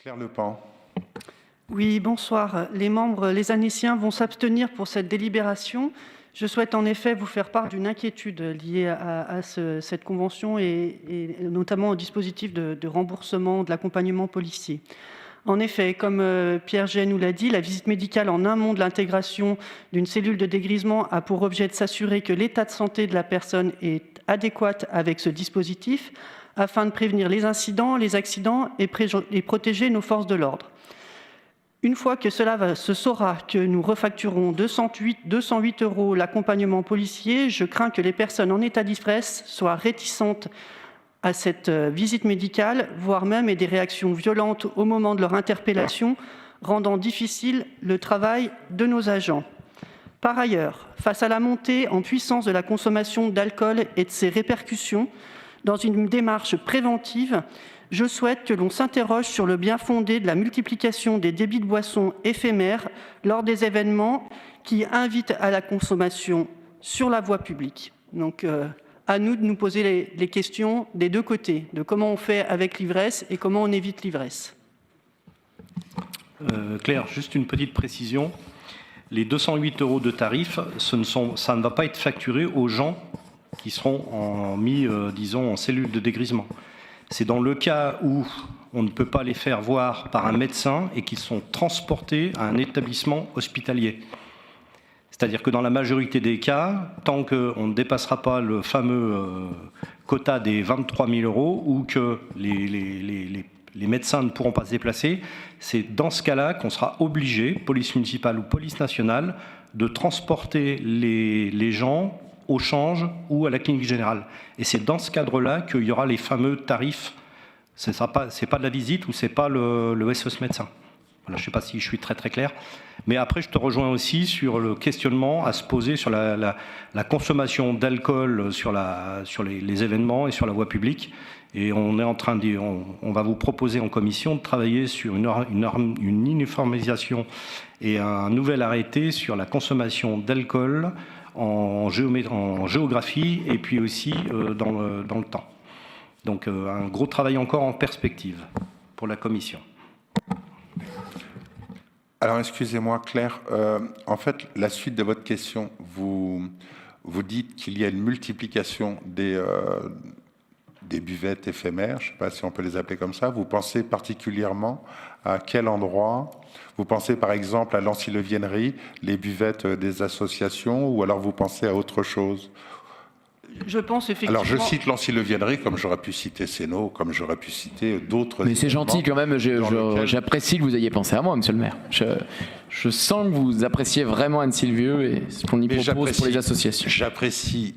Claire Lepant. Oui, bonsoir. Les Annéciens vont s'abstenir pour cette délibération. Je souhaite en effet vous faire part d'une inquiétude liée à cette convention et notamment au dispositif de remboursement de l'accompagnement policier. En effet, comme Pierre Gey nous l'a dit, la visite médicale en amont de l'intégration d'une cellule de dégrisement a pour objet de s'assurer que l'état de santé de la personne est adéquat avec ce dispositif afin de prévenir les incidents, les accidents et protéger nos forces de l'ordre. Une fois que cela se saura que nous refacturons 208 € l'accompagnement policier, je crains que les personnes en état d'ivresse soient réticentes à cette visite médicale, voire même aient des réactions violentes au moment de leur interpellation, rendant difficile le travail de nos agents. Par ailleurs, face à la montée en puissance de la consommation d'alcool et de ses répercussions, dans une démarche préventive, je souhaite que l'on s'interroge sur le bien-fondé de la multiplication des débits de boissons éphémères lors des événements qui invitent à la consommation sur la voie publique. Donc, à nous de nous poser les questions des deux côtés, de comment on fait avec l'ivresse et comment on évite l'ivresse. Claire, juste une petite précision. Les 208 € de tarif, ça ne va pas être facturé aux gens qui seront mis, disons, en cellule de dégrisement. C'est dans le cas où on ne peut pas les faire voir par un médecin et qu'ils sont transportés à un établissement hospitalier. C'est-à-dire que dans la majorité des cas, tant qu'on ne dépassera pas le fameux quota des 23 000 € ou que les médecins ne pourront pas se déplacer, c'est dans ce cas-là qu'on sera obligé, police municipale ou police nationale, de transporter les gens au change ou à la clinique générale. Et c'est dans ce cadre-là qu'il y aura les fameux tarifs. C'est pas de la visite ou c'est pas le SOS médecin. Voilà, je ne sais pas si je suis très très clair. Mais après, je te rejoins aussi sur le questionnement à se poser sur la consommation d'alcool sur les événements et sur la voie publique. Et on est en train on va vous proposer en commission de travailler sur une uniformisation et un nouvel arrêté sur la consommation d'alcool en géographie et puis aussi dans le temps. Donc un gros travail encore en perspective pour la commission. Alors, excusez-moi, Claire. En fait, la suite de votre question, vous dites qu'il y a une multiplication des buvettes éphémères. Je ne sais pas si on peut les appeler comme ça. Vous pensez particulièrement à quel endroit? Vous pensez par exemple à l'Ancilleviennerie, les buvettes des associations, ou alors vous pensez à autre chose? Je pense effectivement... Alors je cite l'Ancilleviennerie comme j'aurais pu citer Sénat, comme j'aurais pu citer d'autres... Mais c'est gentil quand même, j'apprécie que vous ayez pensé à moi, monsieur le maire. Je sens que vous appréciez vraiment Anne-Sylvieux et ce qu'on y propose pour les associations. J'apprécie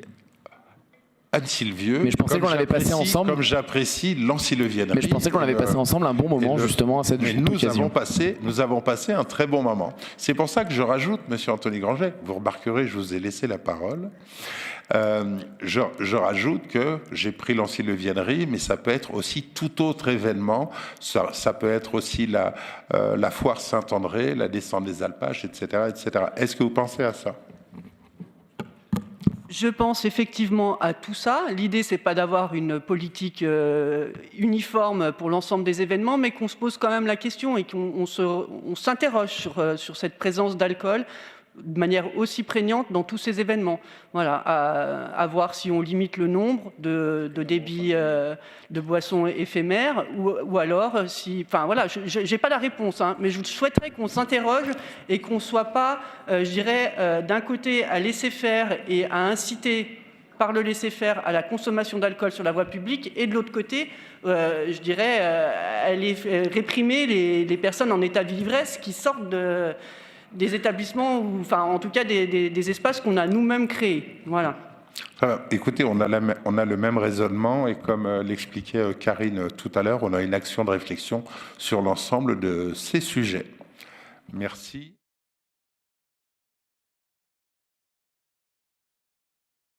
Anne-Sylvieux, mais je pensais qu'on l'avait passé ensemble. Comme j'apprécie l'Ancilleviennerie. Mais je pensais qu'on avait passé ensemble un bon moment justement à cette occasion. Nous avons passé un très bon moment. C'est pour ça que je rajoute, monsieur Anthony Granger, vous remarquerez, je vous ai laissé la parole. Je rajoute que j'ai pris l'Ancilleviennerie, mais ça peut être aussi tout autre événement. Ça peut être aussi la foire Saint-André, la descente des Alpages, etc., etc. Est-ce que vous pensez à ça? Je pense effectivement à tout ça. L'idée, c'est pas d'avoir une politique uniforme pour l'ensemble des événements, mais qu'on se pose quand même la question et qu'on s'interroge sur cette présence d'alcool de manière aussi prégnante dans tous ces événements. Voilà, à voir si on limite le nombre de débits de boissons éphémères ou alors si... Enfin voilà, je n'ai pas la réponse, hein, mais je souhaiterais qu'on s'interroge et qu'on ne soit pas, je dirais, d'un côté à laisser faire et à inciter par le laisser-faire à la consommation d'alcool sur la voie publique et de l'autre côté, je dirais, réprimer les personnes en état d'ivresse qui sortent des établissements, ou enfin en tout cas des espaces qu'on a nous-mêmes créés. Voilà. Écoutez, on a le même raisonnement et comme l'expliquait Karine tout à l'heure, on a une action de réflexion sur l'ensemble de ces sujets. Merci.